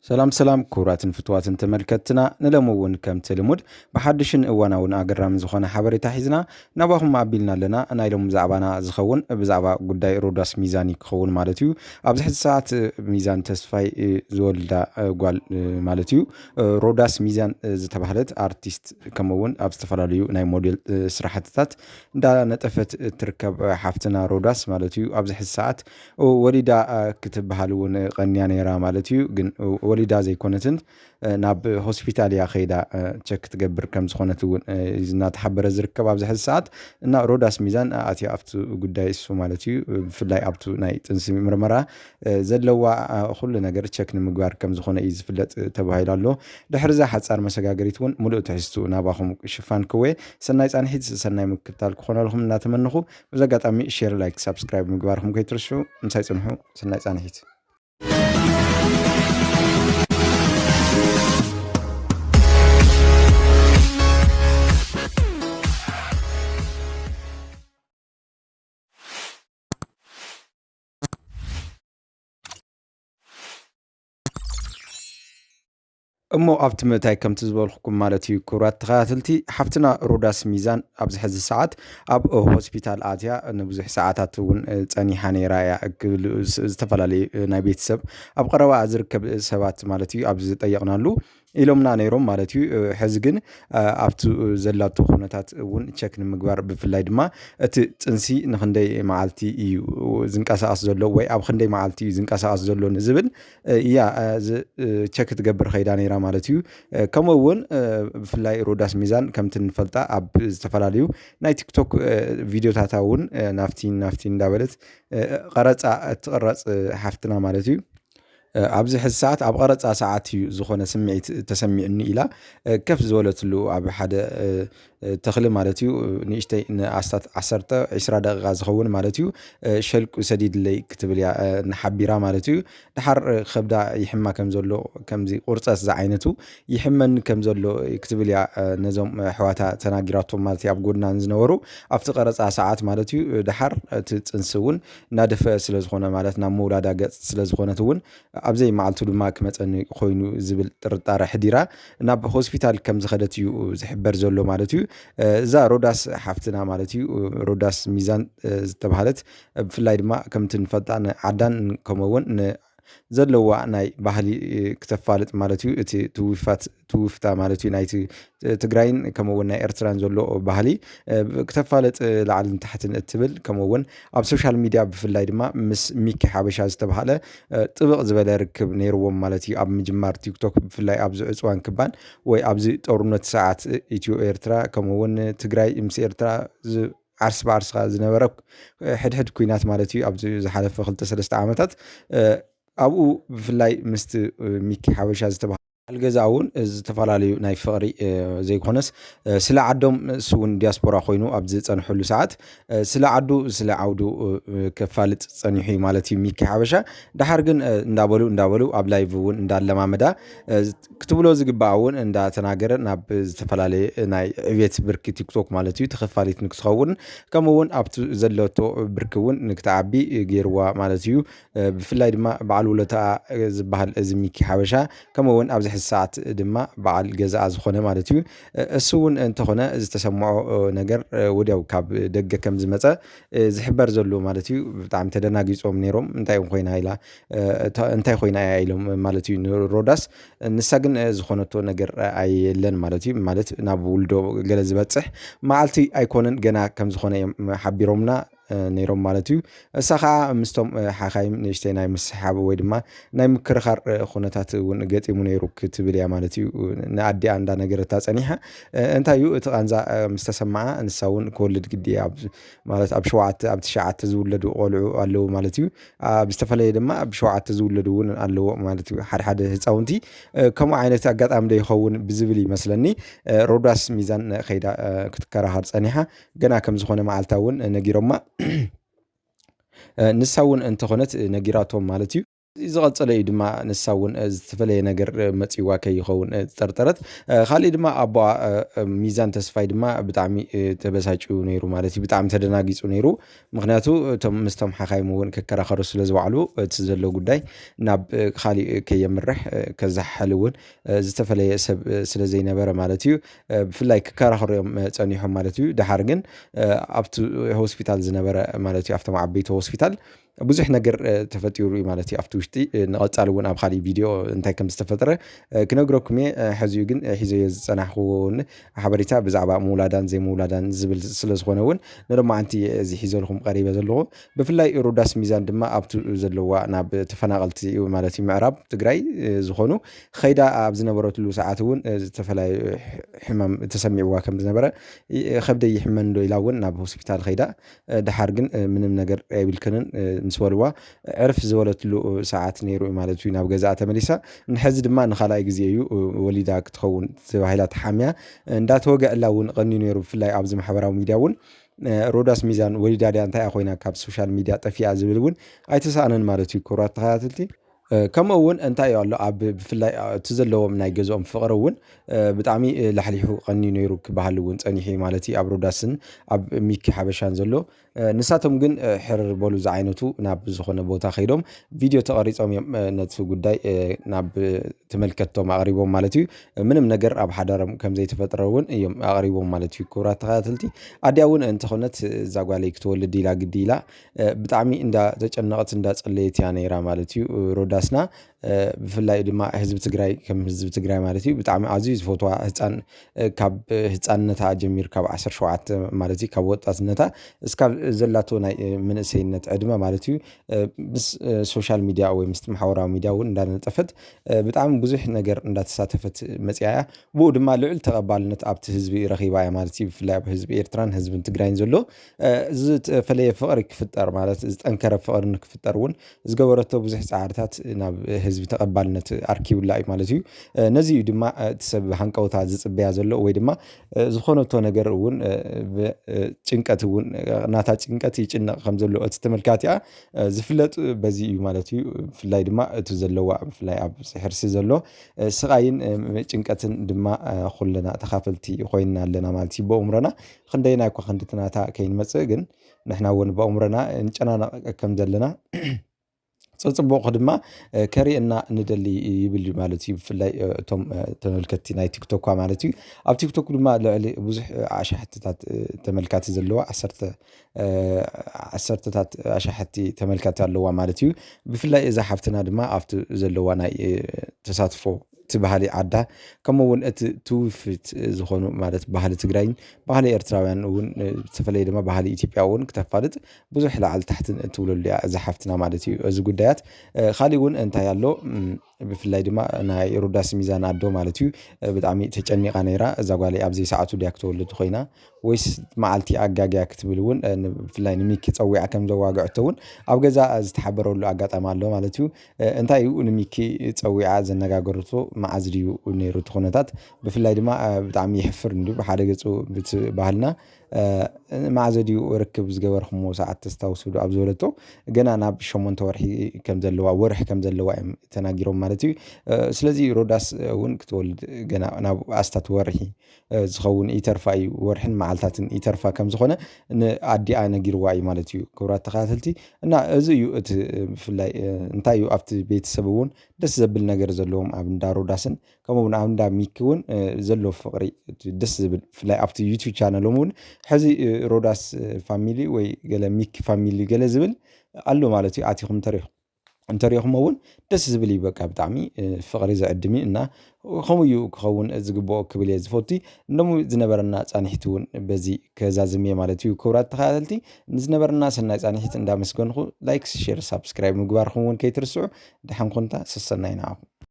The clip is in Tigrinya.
ሰላም ክቡራትን ፍትዋትን ተመልከትና ንለምውን ከም ትልሙድ ብሓድሽን እዋናውን ኣገራምን ዝኾነ ሓበሬታ ሒዝና ናባኹም ኣቢልና ኣለና ናይሎም ዛዕባና ዝኸውን ብዛዕባ ጉዳይ ሮዳስ ሚዛን ክኸውን ማለት እዩ ኣብዚ ሕዚ ሰዓት ሚዛን ተስፋይ ዝወልዳ ጓል ማለት እዩ ሮዳስ ሚዛን ዝተባህለት ኣርቲስት ከምውን ኣብ ዝተፈላለዩ ናይ ሞዴል ስራሕትታት እንዳነጠፈት ትርከብ ሓፍትና ሮዳስ ማለት እዩ ኣብዚ ሕዚ ሰዓት ወሊዳ ክትበሃል እውን ቀንያ ነይራ ማለት እዩ ግን ወሊዳ ዘይኮነትን ናብ ሆስፒታል ያ ኸይዳ ቸክ ትገብር ከም ዝኾነት እውን እናተሓበረ ዝርከብ ኣብዚ ሕዚ ሰዓት እና ሮዳስ ሚዛን ኣትያ ኣብቲ ጉዳይ እሱ ማለት እዩ ብፍላይ ኣብቱ ናይ ጥንሲ ምርመራ ዘለዋ ኩሉ ነገር ቸክ ንምግባር ከም ዝኾነ እዩ ዝፍለጥ ተባሂሉ ኣሎ ድሕርዛ ሓፃር መሰጋገሪት እውን ሙሉእ ትሕዝቱ ናባኹም ሽፋን ክወ ሰናይ ፃንሒት ሰናይ ምክትታል ክኾነልኩም እናተመንኹ በዚ ኣጋጣሚ ሼር ላይክ ሳብስክራይብ ምግባርኩም ከይትርስዑ ምሳይ ፅንሑ ሰናይ ፃንሒት እሞ ኣብቲ ምእታይ ከምቲ ዝበልኩኩም ማለት እዩ ክቡራት ተኸታተልቲ ሓፍትና ሮዳስ ሚዛን ኣብዚ ሕዚ ሰዓት ኣብ ሆስፒታል ኣትያ ንብዙሕ ሰዓታት እውን ፀኒሓ ነይራ እያ ዝተፈላለዩ ናይ ቤተሰብ ኣብ ቀረባ ዝርከብ ሰባት ማለት እዩ ኣብዚ ዝጠየቕናሉ ኢሎምና ነይሮም ማለት እዩ ሕዚ ግን ኣብቲ ዘላቱ ኩነታት እውን ቸክ ንምግባር ብፍላይ ድማ እቲ ፅንሲ ንክንደይ መዓልቲ እዩ ዝንቀሳቀስ ዘሎ ወይ ኣብ ክንደይ መዓልቲ እዩ ዝንቀሳቀስ ዘሎ ንዝብል እያ ቸክ ትገብር ኸይዳ ነይራ ማለት እዩ ከምኡ እውን ብፍላይ ሮዳስ ሚዛን ከምቲ ንፈልጣ ኣብ ዝተፈላለዩ ናይ ቲክቶክ ቪድዮታት እውን ናፍቲ እንዳበለት ቀረፃ ትቀረፅ ሓፍትና ማለት እዩ ኣብዚ ሕዚ ሰዓት ኣብ ቀረፃ ሰዓት እዩ ዝኾነ ስምዒት ተሰሚዕኒ ኢላ ከፍ ዝበለትሉ ኣብ ሓደ ተኽሊ ማለት እዩ ንእሽተይ ንኣስታት 10-20 ደቂቃ ዝኸውን ማለት እዩ ሸልቁ ሰዲድለይ ክትብል እያ ንሓቢራ ማለት እዩ ድሓር ከብዳ ይሕማ ከም ዘሎ ከምዚ ቁርፀት ዝዓይነቱ ይሕመን ከም ዘሎ ክትብል እያ ነዞም ኣሕዋታ ተናጊራቶም ማለት እዩ ኣብ ጎድናን ዝነበሩ ኣብቲ ቀረፃ ሰዓት ማለት እዩ ድሓር እቲ ፅንሲ እውን እናደፈአ ስለዝኾነ ማለት ናብ መውላዳ ገፅ ስለዝኾነት እውን ኣብዘይ መዓልቱ ድማ ክመፀኒ ኮይኑ ዝብል ጥርጣረ ሕዲራ ናብ ሆስፒታል ከም ዝኸደት እዩ ዝሕበር ዘሎ ማለት እዩ እዛ ሮዳስ ሓፍትና ማለት እዩ ሮዳስ ሚዛን ዝተባህለት ብፍላይ ድማ ከምቲ ንፈልጣ ዓዳን ከምኡውን ዘለዋ ናይ ባህሊ ክተፋልጥ ማለት እዩ እቲ ትውፍታ ማለት እዩ ናይቲ ትግራይን ከምኡውን ናይ ኤርትራን ዘሎ ባህሊ ክተፋልጥ ላዕልን ታሕትን እትብል ከምኡውን ኣብ ሶሻል ሚድያ ብፍላይ ድማ ምስ ሚኪ ሓበሻ ዝተባህለ ጥብቕ ዝበለ ርክብ ነይርዎም ማለት እዩ ኣብ ምጅማር ቲክቶክ ብፍላይ ኣብዚ ዕፅዋን ክባን ወይ ኣብዚ ጦርነት ሰዓት ኢትዮ ኤርትራ ከምኡውን ትግራይ ምስ ኤርትራ ዓርስ በዓርስኻ ዝነበረ ሕድሕድ ኩናት ማለት እዩ ኣብዚ ዝሓለፈ 2-3 ዓመታት ኣብኡ ብፍላይ ምስቲ ሚኪ ሓበሻ ዝተባህለ ገዛ እውን ዝተፈላለዩ ናይ ፍቕሪ ዘይኮነስ ስለ ዓዶም እሱውን ዲያስፖራ ኮይኑ ኣብዚ ፀንሐሉ ሰዓት ስለ ዓዱ ስለ ዓውዱ ከፋልጥ ፀኒሑ ማለት እዩ ሚኪ ሓበሻ ድሓር ግን እንዳበሉ ኣብ ላይቭ እውን እንዳለማመዳ ክትብሎ ዝግባእ እውን እንዳተናገረ ናብ ዝተፈላለዩ ናይ ዕብየት ብርኪ ቲክቶክ ማለት እዩ ተኸፋሊት ንክትኸውን ከምኡውን ኣብቲ ዘለቶ ብርኪ እውን ንክትዓቢ ገይርዋ ማለት እዩ ብፍላይ ድማ በዓል ውለታ ዝበሃል እዚ ሚኪ ሓበሻ ከምኡውን ኣብዚ ሰዓት ድማ በዓል ገዛኣ ዝኾነ ማለት እዩ እሱ እውን እንተኾነ ዝተሰምዖ ነገር ወዲያው ካብ ደገ ከም ዝመፀ ዝሕበር ዘሎ ማለት እዩ ብጣዕሚ ተደናጊፆም ነይሮም እንታይ ኮይና እያ ኢሎም ማለት እዩ ሮዳስ ንሳ ግን ዝኾነቶ ነገር ኣየለን ማለት እዩ ማለት ናብ ውልዶ ገለ ዝበፅሕ መዓልቲ ኣይኮነን ገና ከም ዝኾነ ሓቢሮምና ነይሮም ማለት እዩ እሳ ከዓ ምስቶም ሓኻይም ንእሽተይ ናይ ምስሓብ ወይ ድማ ናይ ምክርኻር ኩነታት እውን ገጢሙ ነይሩ ክትብል እያ ማለት እዩ ንኣዲኣ እንዳነገረታ ፀኒሓ እንታይ እዩ እቲ ቃንዛ ምስ ተሰማዓ ንሳ እውን ክወልድ ግዲ ማለት ኣብ 9 ዝውለዱ ቆልዑ ኣለዉ ማለት እዩ ኣብ ዝተፈለየ ድማ ኣብ 7 ዝውለዱ እውን ኣለዎ ማለት እዩ ሓደ ህፃውንቲ ከምኡ ዓይነት ኣጋጣሚ ዶ ይኸውን ብዝብል ይመስለኒ ሮዳስ ሚዛን ኸይዳ ክትከራኸር ፀኒሓ ገና ከም ዝኾነ መዓልታ እውን ነጊሮማ ንሳ እውን እንተኾነት ነጊራቶም ማለት እዩ ዝቐፀለ እዩ ድማ ንሳ እውን ዝተፈለየ ነገር መፂዋ ከይኸውን ዝጠርጠረት ካሊእ ድማ ኣቦኣ ሚዛን ተስፋይ ድማ ብጣዕሚ ተበሳጭኡ ነይሩ ማለት እዩ ብጣዕሚ ተደናጊፁ ነይሩ ምክንያቱ እቶም ምስቶም ሓኻይም እውን ክከራኸሩ ስለ ዝበዕሉ እቲ ዘሎ ጉዳይ ናብ ካሊእ ከየምርሕ ከዘሓል እውን ዝተፈለየ ሰብ ስለ ዘይነበረ ማለት እዩ ብፍላይ ክከራኸሩ እዮም ፀኒሖም ማለት እዩ ድሓር ግን ኣብቲ ሆስፒታል ዝነበረ ማለት እዩ ኣብቶም ዓበይቲ ሆስፒታል ብዙሕ ነገር ተፈጢሩ እዩ ማለት እዩ ኣብቲ ውሽጢ ንቐፃሊ እውን ኣብ ካሊእ ቪድዮ እንታይ ከም ዝተፈጠረ ክነግረኩም እየ ሕዚኡ ግን ሒዘዮ ዝፀናሕክዎ እውን ሓበሬታ ብዛዕባ ምውላዳን ዘይምውላዳን ዝብል ስለ ዝኾነ እውን ንሎማዓንቲ እዚ ሒዘልኩም ቀሪበ ዘለኹ ብፍላይ ሮዳስ ሚዛን ድማ ኣብቲ ዘለዋ ናብ ተፈናቐልቲ ማለት እዩ ምዕራብ ትግራይ ዝኾኑ ከይዳ ኣብ ዝነበረትሉ ሰዓት እውን ዝተፈላለዩ ሕማም ተሰሚዕዋ ከም ዝነበረ ከብደይ ይሕመን ዶ ኢላ እውን ናብ ሆስፒታል ከይዳ ድሓር ግን ምንም ነገር ኣይብልክንን ምስ በልዋ ዕርፍ ዝበለትሉ ሰዓት ነይሩ ማለት እዩ ናብ ገዛኣ ተመሊሳ ንሕዚ ድማ ንኻልኣይ ግዜ እዩ ወሊዳ ክትኸውን ተባሂላ ተሓምያ እንዳተወግዐላ እውን ቀኒዩ ነይሩ ብፍላይ ኣብዚ ማሕበራዊ ሚድያ እውን ሮዳስ ሚዛን ወሊዳ ድያ እንታይ ኮይና ካብ ሶሻል ሚድያ ጠፊኣ ዝብል እውን ኣይተሰኣነን ማለት እዩ ክቡራት ተኸታተልቲ ከምኡ እውን እንታይ እዩ ኣሎ ኣብ ብፍላይ እቲ ዘለዎም ናይ ገዝኦም ፍቕሪ እውን ብጣዕሚ ላሕሊሑ ቀኒዩ ነይሩ ክበሃል እውን ፀኒሑ ማለት እዩ ኣብ ሮዳስን ኣብ ሚኪ ሓበሻን ዘሎ ንሳቶም ግን ሕርር በሉ ዝዓይነቱ ናብ ዝኾነ ቦታ ከይዶም ቪድዮ ተቐሪፆም እዮም ነቲ ጉዳይ ናብ ተመልከትቶም ኣቕሪቦም ማለት እዩ ምንም ነገር ኣብ ሓዳሮም ከም ዘይተፈጠረ እውን እዮም ኣቕሪቦም ማለት እዩ ክቡራት ተኸታተልቲ ኣድያ እውን እንተኾነት እዛ ጓለይ ክትወልድ ኢላ ግዲ ኢላ ብጣዕሚ እንዳተጨነቐት እንዳፀለየት እያ ነይራ ማለት እዩ ሮዳስና ብፍላይ ድማ ህዝቢ ትግራይ ከም ህዝቢ ትግራይ ማለት እዩ ብጣዕሚ ኣዝዩ ዝፈትዋ ህፃን ካብ ህፃንነታ ጀሚር ካብ 17 ማለት እዩ ካብ ወጣትነታ እስካብ ዘላቶ ናይ መንእሰይነት ዕድመ ማለት እዩ ምስ ሶሻል ሚድያ ወይ ምስ ማሕበራዊ ሚድያ እውን እንዳነጠፈት ብጣዕሚ ብዙሕ ነገር እንዳተሳተፈት መፅያ እያ ብኡ ድማ ልዑል ተቐባልነት ኣብቲ ህዝቢ ረኺባ እያ ማለት እዩ ብፍላይ ኣብ ህዝቢ ኤርትራን ህዝብን ትግራይን ዘሎ ዝተፈለየ ፍቕሪ ክፍጠር ማለት ዝጠንከረ ፍቕሪ ንክፍጠር እውን ዝገበረቶ ብዙሕ ፃዕርታት ናብ ህዝቢ ተቐባልነት ኣርኪቡላ እዩ ማለት እዩ ነዚ እዩ ድማ እቲ ሰብ ሃንቀውታ ዝፅበያ ዘሎ ወይ ድማ ዝኾነቶ ነገር እውን ጭንቀት እውን ናታ ጭንቀት ይጭነቕ ከም ዘሎ እቲ ተመልካቲ እያ ዝፍለጥ በዚ እዩ ማለት እዩ ብፍላይ ድማ እቲ ዘለዋ ብፍላይ ኣብ ሕርሲ ዘሎ ስቃይን ጭንቀትን ድማ ኩለና ተኻፈልቲ ኮይና ኣለና ማለት እዩ በእምሮና ክንደይና እኳ ክንድትናታ ከይንመፅእ ግን ንሕና እውን በእምሮና እንጨናነቕ ከም ዘለና ፅቡቕ ድማ ከሪአና ንደሊ ይብል ማለት እዩ ብፍላይ እቶም ተመልከቲ ናይ ቲክቶክ ማለት እዩ ኣብ ቲክቶክ ድማ ልዕሊ ብዙሕ ኣሽሓትታት ተመልካቲ ዘለዋ 10ታት ኣሽሓቲ ተመልካቲ ኣለዋ ማለት እዩ ብፍላይ እዛ ሓፍትና ድማ ኣብቲ ዘለዋ ናይ ተሳትፎ እቲ ባህሊ ዓዳ ከምኡ እውን እቲ ትውፊት ዝኾኑ ማለት ባህሊ ትግራይን ባህሊ ኤርትራውያን እውን ዝተፈለየ ድማ ባህሊ ኢትዮጵያ እውን ክተፋልጥ ብዙሕ ላዕሊ ታሕትን እትብለሉ እያ እዛ ሓፍትና ማለት እዩ እዚ ጉዳያት ካሊእ እውን እንታይ ኣሎ ብፍላይ ድማ ናይ ሮዳስ ሚዛን ኣዶ ማለት እዩ ብጣዕሚ ተጨኒቓ ነይራ እዛ ጓለይ ኣብዘይ ሰዓቱ ድያ ክትወልድ ኮይና ወይስ መዓልቲ ኣጋግያ ክትብል እውን ብፍላይ ንሚኪ ፀዊዓ ከም ዘዋግዐቶ እውን ኣብ ገዛ ዝተሓበረሉ ኣጋጣሚ ኣሎ ማለት እዩ እንታይ እዩ ንሚኪ ፀዊዓ ዘነጋገረቶ መዓዝ ድዩ ነይሩ እቲ ኩነታት ብፍላይ ድማ ብጣዕሚ ይሕፍር እንዲ ብሓደ ገፁ ባህልና መዓዝ ድዩ ርክብ ዝገበርኩሞ ሰዓት ተስታውሱ ዶ ኣብ ዝበለቶ ገና ናብ 8 ወርሒ ከም ዘለዋ ወርሒ ከም ዘለዋ እዮም ተናጊሮም ማለት እዩ ስለዚ ሮዳስ እውን ክትወልድ ገና ናብ ኣስታት ወርሒ ዝኸውን ይተርፋ እዩ ወርሕን መዓልታትን ይተርፋ ከም ዝኾነ ንኣዲኣ ነጊርዋ እዩ ማለት እዩ ክቡራት ተኸታተልቲ እና እዚ እዩ እቲ ብፍላይ እንታይ እዩ ኣብቲ ቤተሰብ እውን ደስ ዘብል ነገር ዘለዎም ኣብ እንዳ ሮዳስን ከምኡውን ኣብ እንዳ ሚኪ እውን ዘሎ ፍቕሪ ደስ ዝብል ብፍላይ ኣብቲ ዩቲዩብ ቻነሎም እውን ሕዚ ሮዳስ ፋሚሊ ወይ ገለ ሚኪ ፋሚሊ ገለ ዝብል ኣሎ ማለት እዩ ኣቲኹም እንተሪኹም እውን ደስ ዝብል እዩ በቃ ብጣዕሚ ፍቕሪ ዘዕድሚ እና ከምኡ እዩ ክኸውን ዝግብኦ ክብል እየ ዝፈቱ እሞ ዝነበረና ፃንሒት እውን በዚ ከዛዝም እየ ማለት እዩ ክቡራት ተኸታተልቲ ንዝነበረና ሰናይ ፃንሒት እንዳመስገንኩ ላይክ ሼር ሳብስክራይብ ምግባርኩም እውን ከይትርስዑ ድሓን ኮንታ ሰሰናይ ንዓኹም